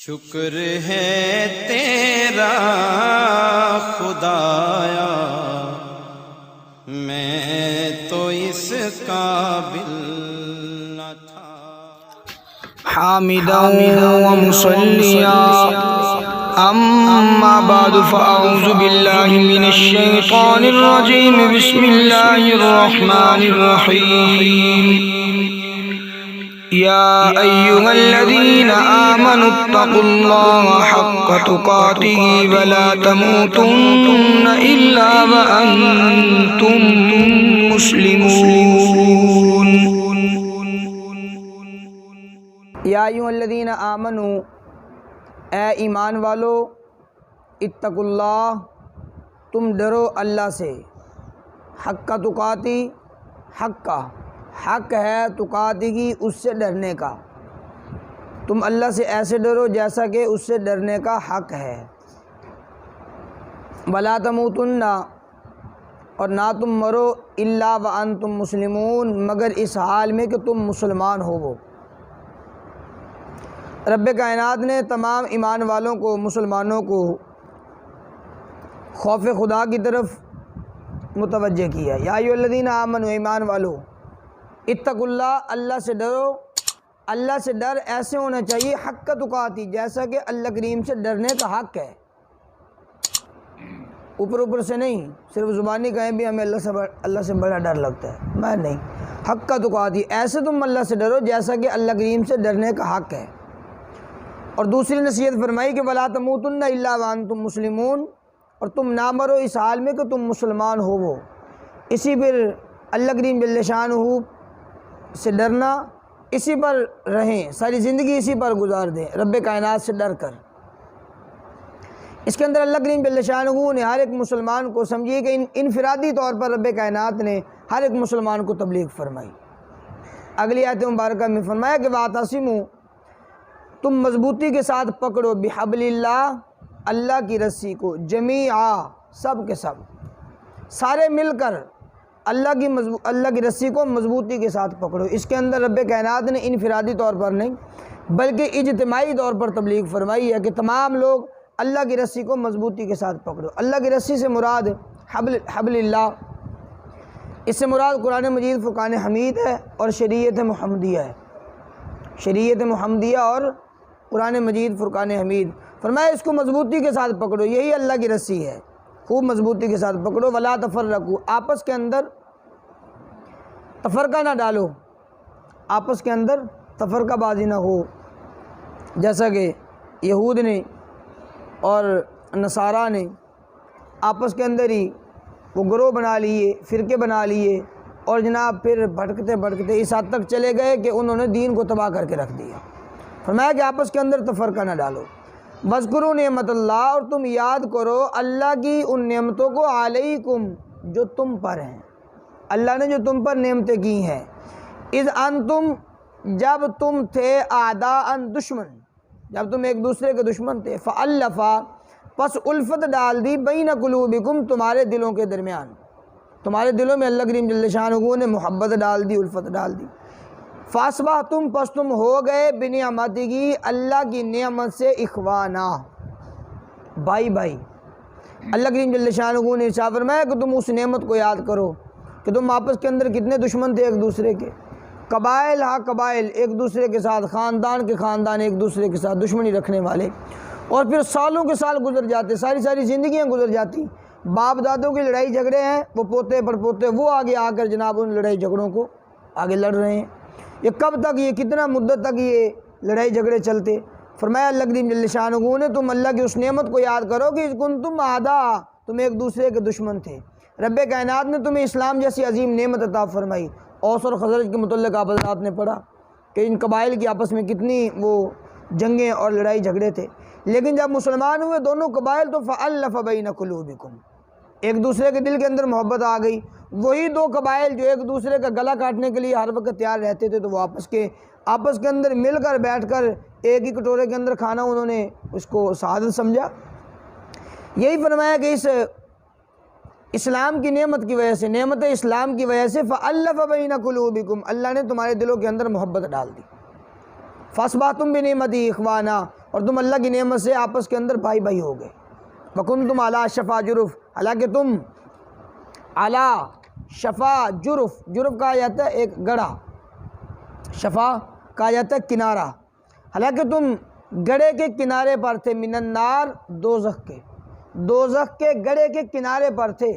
شکر ہے تیرا خدایا، میں تو اس قابل نہ تھا حامدا و مصلیا اما بعد فاعوذ باللہ من الشیطان الرجیم بسم اللہ الرحمن الرحیم یا ایہا الذین آمنوا اتقوا اللہ حق تقاته ولا تموتن الا وانتم مسلمون۔ یا ایھا الذین آمنوا، اے ایمان والو، اتقوا اللہ، تم ڈرو اللہ سے، حق تقاتی، حق ہے تقاتی کی، اس سے ڈرنے کا، تم اللہ سے ایسے ڈرو جیسا کہ اس سے ڈرنے کا حق ہے۔ ولا تموتن، اور نہ تم مرو، الا وانتم مسلمون، مگر اس حال میں کہ تم مسلمان ہو۔ وہ رب کائنات نے تمام ایمان والوں کو، مسلمانوں کو خوف خدا کی طرف متوجہ کیا۔ یا ایھا الذین آمنوا، ایمان والو، اتقوا اللہ، اللہ سے ڈرو۔ اللہ سے ڈر ایسے ہونا چاہیے حق تقاتی، جیسا کہ اللہ کریم سے ڈرنے کا حق ہے، اوپر سے نہیں، صرف زبانی کہیں بھی ہمیں اللہ سے بڑا ڈر لگتا ہے، میں نہیں، حق تقاتی، ایسے تم اللہ سے ڈرو جیسا کہ اللہ کریم سے ڈرنے کا حق ہے۔ اور دوسری نصیحت فرمائی کہ ولا تموتن الا وانتم مسلمون، اور تم نہ مرو اس حال میں کہ تم مسلمان ہو۔ وہ اسی پر اللہ کریم جل شانہ سے ڈرنا، اسی پر رہیں، ساری زندگی اسی پر گزار دیں، رب کائنات سے ڈر کر۔ اس کے اندر اللہ کریم جل شانہ نے ہر ایک مسلمان کو، سمجھیے کہ انفرادی طور پر رب کائنات نے ہر ایک مسلمان کو تبلیغ فرمائی۔ اگلی آیت مبارکہ میں فرمایا کہ واعتصموا، تم مضبوطی کے ساتھ پکڑو، بحبل اللہ، اللہ کی رسی کو، جمیعا، سب کے سب، سارے مل کر اللہ کی رسی کو مضبوطی کے ساتھ پکڑو۔ اس کے اندر رب کائنات نے انفرادی طور پر نہیں بلکہ اجتماعی طور پر تبلیغ فرمائی ہے کہ تمام لوگ اللہ کی رسی کو مضبوطی کے ساتھ پکڑو۔ اللہ کی رسی سے مراد حبل اللہ، اس سے مراد قرآن مجید فرقان حمید ہے اور شریعت محمدیہ ہے، شریعت محمدیہ اور قرآن مجید فرقان حمید۔ فرمایا اس کو مضبوطی کے ساتھ پکڑو، یہی اللہ کی رسی ہے، خوب مضبوطی کے ساتھ پکڑو۔ ولا تفرقوا، آپس کے اندر تفرقہ نہ ڈالو، آپس کے اندر تفرقہ بازی نہ ہو، جیسا کہ یہود نے اور نصارہ نے آپس کے اندر ہی وہ گروہ بنا لیے، فرقے بنا لیے، اور جناب پھر بھٹکتے اس حد تک چلے گئے کہ انہوں نے دین کو تباہ کر کے رکھ دیا۔ فرمایا کہ آپس کے اندر تفرقہ نہ ڈالو۔ وَاذْكُرُوا نعمت اللہ، اور تم یاد کرو اللہ کی ان نعمتوں کو، علیکم، جو تم پر ہیں، اللہ نے جو تم پر نعمتیں کی ہیں، اذ انتم، جب تم تھے، اعداء، دشمن، جب تم ایک دوسرے کے دشمن تھے، فألف، پس الفت ڈال دی، بین قلوبکم، تمہارے دلوں کے درمیان، تمہارے دلوں میں اللہ کریم جل شانہ نے محبت ڈال دی، الفت ڈال دی۔ فاصبحتم، پس تم ہو گئے، بنعمتہ، اللہ کی نعمت سے، اخوانا، بھائی بھائی۔ اللہ کریم جل شانہ نے ارشاد فرمایا کہ تم اس نعمت کو یاد کرو کہ تم آپس کے اندر کتنے دشمن تھے ایک دوسرے کے، قبائل ہاں قبائل، ایک دوسرے کے ساتھ، خاندان کے خاندان ایک دوسرے کے ساتھ دشمنی رکھنے والے، اور پھر سالوں کے سال گزر جاتے، ساری زندگیاں گزر جاتی، باپ دادوں کی لڑائی جھگڑے ہیں، وہ پوتے پر پوتے وہ آگے آ کر جناب ان لڑائی جھگڑوں کو آگے لڑ رہے ہیں۔ یہ کب تک، یہ کتنا مدت تک یہ لڑائی جھگڑے چلتے؟ فرمایا اللہ کریم جل شانہ نے تم اللہ کی اس نعمت کو یاد کرو کہ کنتم اعداء، تم ایک دوسرے کے دشمن تھے، رب کائنات نے تمہیں اسلام جیسی عظیم نعمت عطا فرمائی۔ اوس اور خزرج کے متعلق آپ حضرات نے پڑھا کہ ان قبائل کی آپس میں کتنی وہ جنگیں اور لڑائی جھگڑے تھے، لیکن جب مسلمان ہوئے دونوں قبائل تو فألف بین قلوبکم، ایک دوسرے کے دل کے اندر محبت آ گئی۔ وہی دو قبائل جو ایک دوسرے کا گلا کاٹنے کے لیے ہر وقت تیار رہتے تھے، تو وہ آپس کے اندر مل کر بیٹھ کر ایک ہی کٹورے کے اندر کھانا انہوں نے اس کو سعادت سمجھا۔ یہی فرمایا کہ اس اسلام کی نعمت کی وجہ سے، نعمت اسلام کی وجہ سے، فألف بین قلوبکم، اللہ نے تمہارے دلوں کے اندر محبت ڈال دی۔ فاصبحتم بنعمتہ اخوانا، اور تم اللہ کی نعمت سے آپس کے اندر بھائی بھائی ہو گئے۔ وَكُنْتُمْ عَلَىٰ شَفَا جُرُف، حالانکہ تم عَلَىٰ شفا جرف، جرف کہا جاتا ہے ایک گڑھا، شفا کہا جاتا ہے کنارہ، حالانکہ تم گڑھے کے کنارے پر تھے، من النار، دوزخ کے گڑھے کے کنارے پر تھے،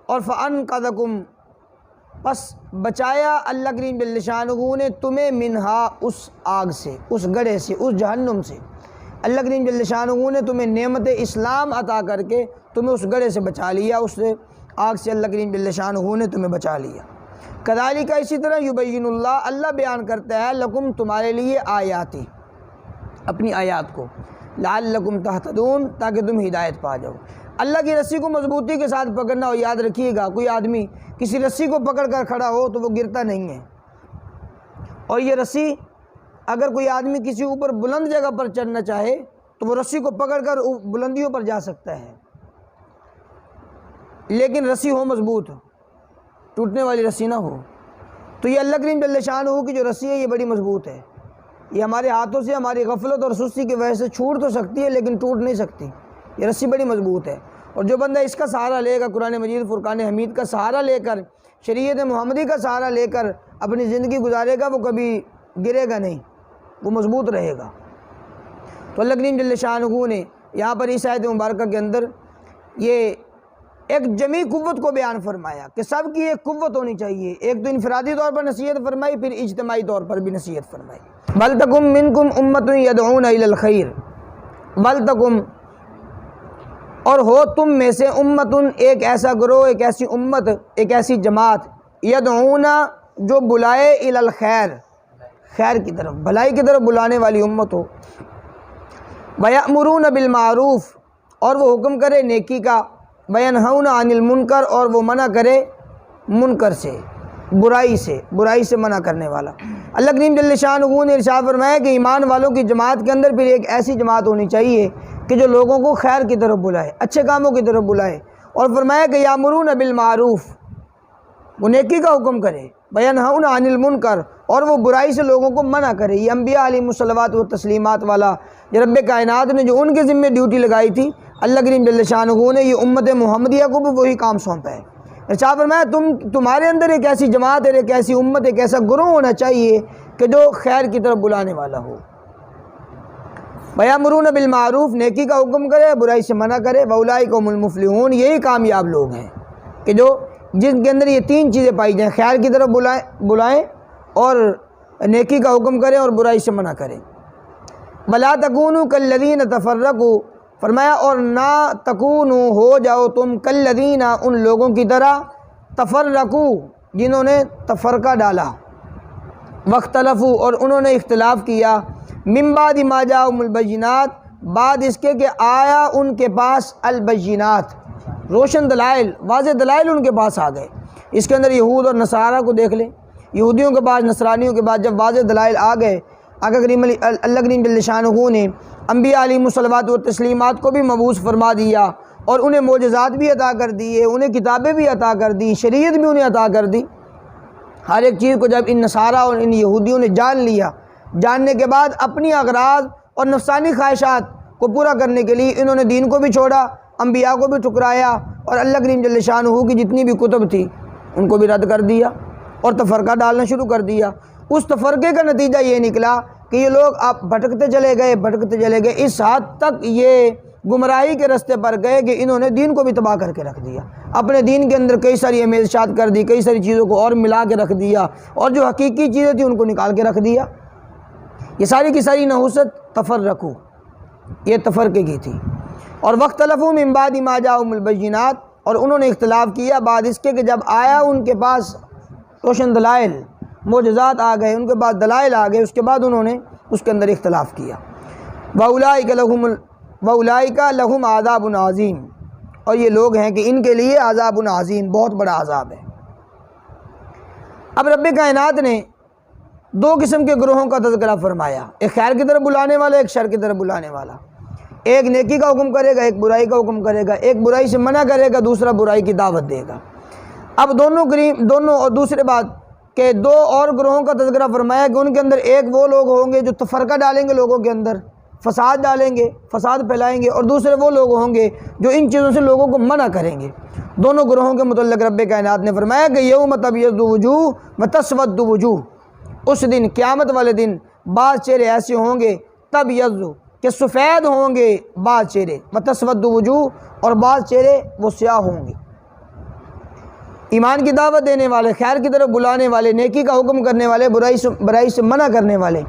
اور فَأَنْقَذَكُمْ، پس بچایا اللہ کریم جل شانہ نے تمہیں منہا، اس آگ سے، اس گڑھے سے، اس جہنم سے۔ اللہ کریم جل شانہ نے تمہیں نعمت اسلام عطا کر کے تمہیں اس گڑھے سے بچا لیا، اس آگ سے اللہ کریم جل شانہ نے تمہیں بچا لیا۔ کذالک، اسی طرح یبین اللہ بیان کرتا ہے لکم، تمہارے لیے آیاتی، اپنی آیات کو، لعلکم تہتدون، تاکہ تم ہدایت پا جاؤ۔ اللہ کی رسی کو مضبوطی کے ساتھ پکڑنا ہو، یاد رکھیے گا کوئی آدمی کسی رسی کو پکڑ کر کھڑا ہو تو وہ گرتا نہیں ہے، اور یہ رسی اگر کوئی آدمی کسی اوپر بلند جگہ پر چڑھنا چاہے تو وہ رسی کو پکڑ کر بلندیوں پر جا سکتا ہے، لیکن رسی ہو مضبوط، ٹوٹنے والی رسی نہ ہو۔ تو یہ اللہ کریم جل شانہ کی جو رسی ہے یہ بڑی مضبوط ہے، یہ ہمارے ہاتھوں سے ہماری غفلت اور سستی کی وجہ سے چھوٹ تو سکتی ہے لیکن ٹوٹ نہیں سکتی، یہ رسی بڑی مضبوط ہے۔ اور جو بندہ اس کا سہارا لے گا، قرآن مجید فرقان حمید کا سہارا لے کر، شریعت محمدی کا سہارا لے کر اپنی زندگی گزارے گا، وہ کبھی گرے گا نہیں، وہ مضبوط رہے گا۔ تو اللہ کریم جل شانہ نے یہاں پر اس آیت مبارکہ کے اندر یہ ایک جمعی قوت کو بیان فرمایا کہ سب کی ایک قوت ہونی چاہیے، ایک تو انفرادی طور پر نصیحت فرمائی، پھر اجتماعی طور پر بھی نصیحت فرمائی۔ وَلْتَكُن مِّنكُمْ أُمَّةٌ يَدْعُونَ إِلَى الْخَيْرِ، وَلْتَكُن، اور ہو تم میں سے، امتن، ایک ایسا گروہ، ایک ایسی امت، ایک ایسی جماعت، یدعون، جو بلائے، الی الخیر، خیر کی طرف، بھلائی کی طرف بلانے والی امت ہو، وَيَأْمُرُونَ بِالْمَعْرُوفِ، اور وہ حکم کرے نیکی کا، وَيَنْهَوْنَ عَنِ الْمُنْكَرِ، اور وہ منع کرے منکر سے، برائی سے منع کرنے والا۔ اللہ کریم جل شانہ نے ارشاد فرمایا کہ ایمان والوں کی جماعت کے اندر پھر ایک ایسی جماعت ہونی چاہیے کہ جو لوگوں کو خیر کی طرف بلائے، اچھے کاموں کی طرف بلائے، اور فرمایا کہ یامرون بالمعروف، وہ نیکی کا حکم کرے، وینہون عن المنکر، اور وہ برائی سے لوگوں کو منع کرے۔ یہ انبیاء علیہم الصلوات و تسلیمات والا یہ رب کائنات نے جو ان کے ذمہ ڈیوٹی لگائی تھی، اللہ کریم جل شانہ نے یہ امت محمدیہ کو بھی وہی کام سونپا ہے۔ ارشاد فرمایا تمہارے اندر ایک ایسی جماعت ہے، ایک ایسی امت، ایک ایسا گروہ ہونا چاہیے کہ جو خیر کی طرف بلانے والا ہو۔ وَيَأْمُرُونَ بِالْمَعْرُوفِ، نیکی کا حکم کرے، برائی سے منع کرے، وَأُولَٰئِکَ هُمُ الْمُفْلِحُونَ، یہی کامیاب لوگ ہیں کہ جو جن کے اندر یہ تین چیزیں پائی جائیں، خیر کی طرف بلائیں اور نیکی کا حکم کریں اور برائی سے منع کریں۔ وَلَا تَكُونُوا كَالَّذِينَ تَفَرَّقُوا، فرمایا اور نہ تکونوا، ہو جاؤ تم، کالذین، ان لوگوں کی طرح، تفرقوا، جنہوں نے تفرقہ ڈالا، واختلفوا، اور انہوں نے اختلاف کیا، من بعد ما جاءہم البینات، بعد اس کے کہ آیا ان کے پاس البینات، روشن دلائل، واضح دلائل ان کے پاس آ گئے۔ اس کے اندر یہود اور نصارہ کو دیکھ لیں، یہودیوں کے پاس، نصرانیوں کے پاس جب واضح دلائل آ گئے، اللہ کریم جل شانہ نے انبیاء علیہم الصلوات و تسلیمات کو بھی مبعوث فرما دیا، اور انہیں معجزات بھی عطا کر دیے، انہیں کتابیں بھی عطا کر دی، شریعت بھی انہیں عطا کر دی۔ ہر ایک چیز کو جب ان نصارہ اور ان یہودیوں نے جان لیا، جاننے کے بعد اپنی اغراض اور نفسانی خواہشات کو پورا کرنے کے لیے انہوں نے دین کو بھی چھوڑا، انبیاء کو بھی ٹھکرایا، اور اللہ کریم جل شانہ کی جتنی بھی کتب تھی ان کو بھی رد کر دیا اور تفرقہ ڈالنا شروع کر دیا۔ اس تفرقے کا نتیجہ یہ نکلا کہ یہ لوگ اب بھٹکتے چلے گئے، اس حد تک یہ گمراہی کے راستے پر گئے کہ انہوں نے دین کو بھی تباہ کر کے رکھ دیا، اپنے دین کے اندر کئی ساری امیزشات کر دی، کئی ساری چیزوں کو اور ملا کے رکھ دیا، اور جو حقیقی چیزیں تھیں ان کو نکال کے رکھ دیا۔ یہ ساری کی ساری نحوست تفرقو، یہ تفرقے کی تھی۔ اور واختلفوا من بعد ما جاءہم البینات، اور انہوں نے اختلاف کیا بعد اس کے کہ جب آیا ان کے پاس روشن دلائل، معجزات آ گئے، ان کے پاس دلائل آ گئے، اس کے بعد انہوں نے اس کے اندر اختلاف کیا۔ وَأُولَٰئِکَ لَهُمْ عَذَابٌ عَظِيمٌ، اور یہ لوگ ہیں کہ ان کے لیے عذاب عظیم، بہت بڑا عذاب ہے۔ اب رب کائنات نے دو قسم کے گروہوں کا تذکرہ فرمایا، ایک خیر کی طرف بلانے والا، ایک شر کی طرف بلانے والا، ایک نیکی کا حکم کرے گا، ایک برائی کا حکم کرے گا، ایک برائی سے منع کرے گا، دوسرا برائی کی دعوت دے گا۔ اب دونوں اور دوسرے بات کہ دو اور گروہوں کا تذکرہ فرمایا کہ ان کے اندر ایک وہ لوگ ہوں گے جو تفرقہ ڈالیں گے لوگوں کے اندر، فساد ڈالیں گے، فساد پھیلائیں گے، اور دوسرے وہ لوگ ہوں گے جو ان چیزوں سے لوگوں کو منع کریں گے۔ دونوں گروہوں کے متعلق رب کائنات نے فرمایا کہ یوم تبیض وجوہ وتسود وجوہ، اس دن، قیامت والے دن، بعض چہرے ایسے ہوں گے تبیض کہ سفید ہوں گے بعض چہرے، وتسود وجوہ، اور بعض چہرے وہ سیاہ ہوں گے۔ ایمان کی دعوت دینے والے، خیر کی طرف بلانے والے، نیکی کا حکم کرنے والے، برائی سے منع کرنے والے،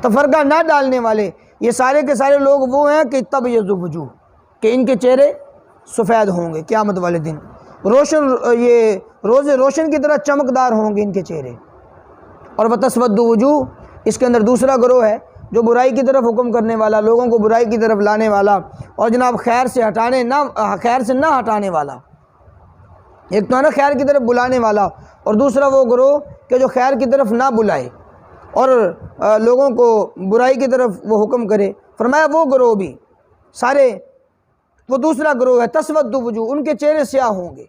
تفرقہ نہ ڈالنے والے، یہ سارے کے سارے لوگ وہ ہیں کہ تبیض وجوہ، کہ ان کے چہرے سفید ہوں گے قیامت والے دن، روشن، یہ روز روشن کی طرح چمکدار ہوں گے ان کے چہرے۔ اور وتسود وجوہ، اس کے اندر دوسرا گروہ ہے جو برائی کی طرف حکم کرنے والا، لوگوں کو برائی کی طرف لانے والا، اور جناب خیر سے نہ ہٹانے والا۔ ایک تو ہے نا خیر کی طرف بلانے والا، اور دوسرا وہ گروہ کہ جو خیر کی طرف نہ بلائے اور لوگوں کو برائی کی طرف وہ حکم کرے۔ فرمایا وہ گروہ بھی سارے، وہ دوسرا گروہ ہے تسود وجوہ، ان کے چہرے سیاہ ہوں گے۔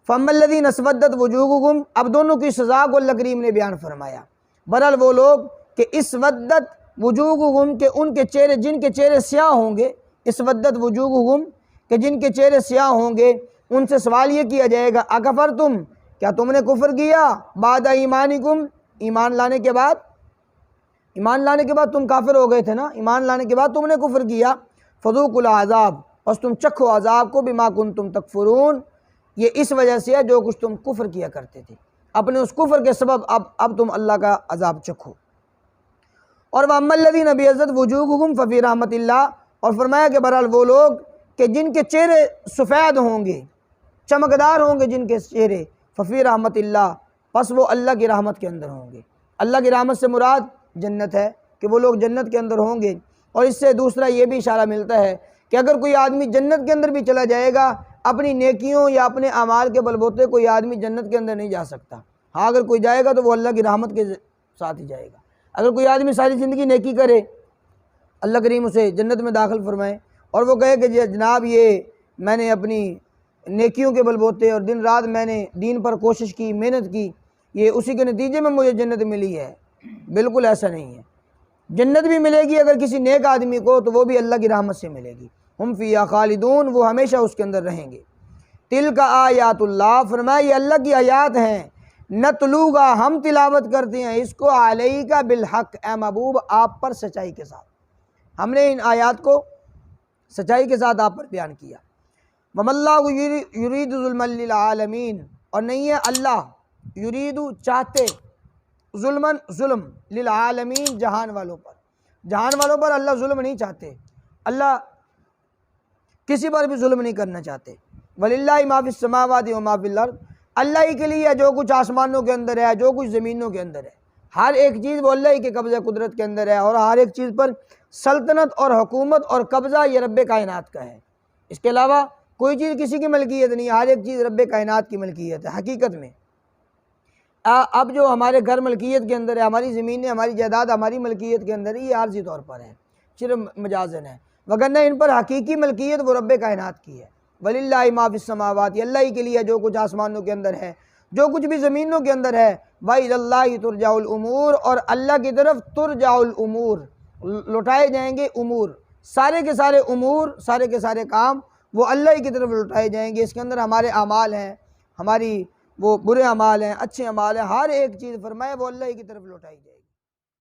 فَأَمَّا الَّذِينَ اسْوَدَّتْ وُجُوهُهُمْ، اب دونوں کی سزا کو اللہ کریم نے بیان فرمایا۔ برحال وہ لوگ کہ اسودت وجوہہم، کہ ان کے چہرے، جن کے چہرے سیاہ ہوں گے، اسودت وجوہہم، کہ جن کے چہرے سیاہ ہوں گے، ان سے سوال یہ کیا جائے گا اکفرتم، کیا تم نے کفر کیا، بعد ایمانکم، ایمان لانے کے بعد تم کافر ہو گئے تھے نا، ایمان لانے کے بعد تم نے کفر کیا، فذوقوا العذاب، بس تم چکھو عذاب کو، بما کنتم تکفرون، یہ اس وجہ سے ہے جو کچھ تم کفر کیا کرتے تھے، اپنے اس کفر کے سبب اب تم اللہ کا عذاب چکھو۔ اور وَأَمَّا الَّذِينَ ابْيَضَّتْ وُجُوهُهُمْ فَفِي رَحْمَةِ اللَّهِ، اور فرمایا کہ بہرحال وہ لوگ کہ جن کے چہرے سفید ہوں گے، چمکدار ہوں گے جن کے چہرے، ففی رحمت اللہ، پس وہ اللہ کی رحمت کے اندر ہوں گے۔ اللہ کی رحمت سے مراد جنت ہے کہ وہ لوگ جنت کے اندر ہوں گے۔ اور اس سے دوسرا یہ بھی اشارہ ملتا ہے کہ اگر کوئی آدمی جنت کے اندر بھی چلا جائے گا، اپنی نیکیوں یا اپنے اعمال کے بلبوتے کوئی آدمی جنت کے اندر نہیں جا سکتا۔ ہاں اگر کوئی جائے گا تو وہ اللہ کی رحمت کے ساتھ ہی جائے گا۔ اگر کوئی آدمی ساری زندگی نیکی کرے، اللہ کریم اسے جنت میں داخل فرمائے، اور وہ کہے کہ جناب یہ میں نے اپنی نیکیوں کے بلبوتے اور دن رات میں نے دین پر کوشش کی، محنت کی، یہ اسی کے نتیجے میں مجھے جنت ملی ہے، بالکل ایسا نہیں ہے۔ جنت بھی ملے گی اگر کسی نیک آدمی کو تو وہ بھی اللہ کی رحمت سے ملے گی، ہم فیہا خالدون، وہ ہمیشہ اس کے اندر رہیں گے۔ تلک آیات اللہ، فرمایا یہ اللہ کی آیات ہیں، نتلوگا، ہم تلاوت کرتے ہیں اس کو، علیک بالحق، اے محبوب آپ پر سچائی کے ساتھ، ہم نے ان آیات کو سچائی کے ساتھ آپ پر بیان کیا۔ وَمَا اللَّهُ يُرِيدُ ظُلْمًا لِلْعَالَمِينَ، اور نہیں ہے اللہ یرید چاہتے، ظلم للعالمین، جہان والوں پر اللہ ظلم نہیں چاہتے، اللہ کسی پر بھی ظلم نہیں کرنا چاہتے۔ وَلِلَّهِ مَا فِي السَّمَاوَاتِ وَمَا فِي الْأَرْضِ، اللہ ہی کے لیے جو کچھ آسمانوں کے اندر ہے، جو کچھ زمینوں کے اندر ہے، ہر ایک چیز وہ اللہ ہی کے قبضہ قدرت کے اندر ہے، اور ہر ایک چیز پر سلطنت اور حکومت اور قبضہ یہ رب کائنات کا ہے۔ اس کے علاوہ کوئی چیز کسی کی ملکیت نہیں، ہر ایک چیز رب کائنات کی ملکیت ہے حقیقت میں۔ اب جو ہمارے گھر ملکیت کے اندر ہے، ہماری زمینیں، ہماری جائیداد ہماری ملکیت کے اندر ہے، یہ عارضی طور پر ہے، صرف مجازن ہے، وگرنہ ان پر حقیقی ملکیت وہ رب کائنات کی ہے۔ وَلِلَّهِ مَا فِي السَّمَاوَاتِ، اللہ ہی کے لیے جو کچھ آسمانوں کے اندر ہے، جو کچھ بھی زمینوں کے اندر ہے۔ وَإِلَى اللَّهِ تُرْجَعُ الْأُمُورُ، اور اللہ کی طرف ترجع الامور، لوٹائے جائیں گے امور، سارے کے سارے امور، سارے کے سارے کام وہ اللہ ہی کی طرف لوٹائے جائیں گے۔ اس کے اندر ہمارے اعمال ہیں، ہماری وہ برے اعمال ہیں، اچھے اعمال ہیں، ہر ایک چیز فرمائے وہ اللہ ہی کی طرف لوٹائی جائے گی۔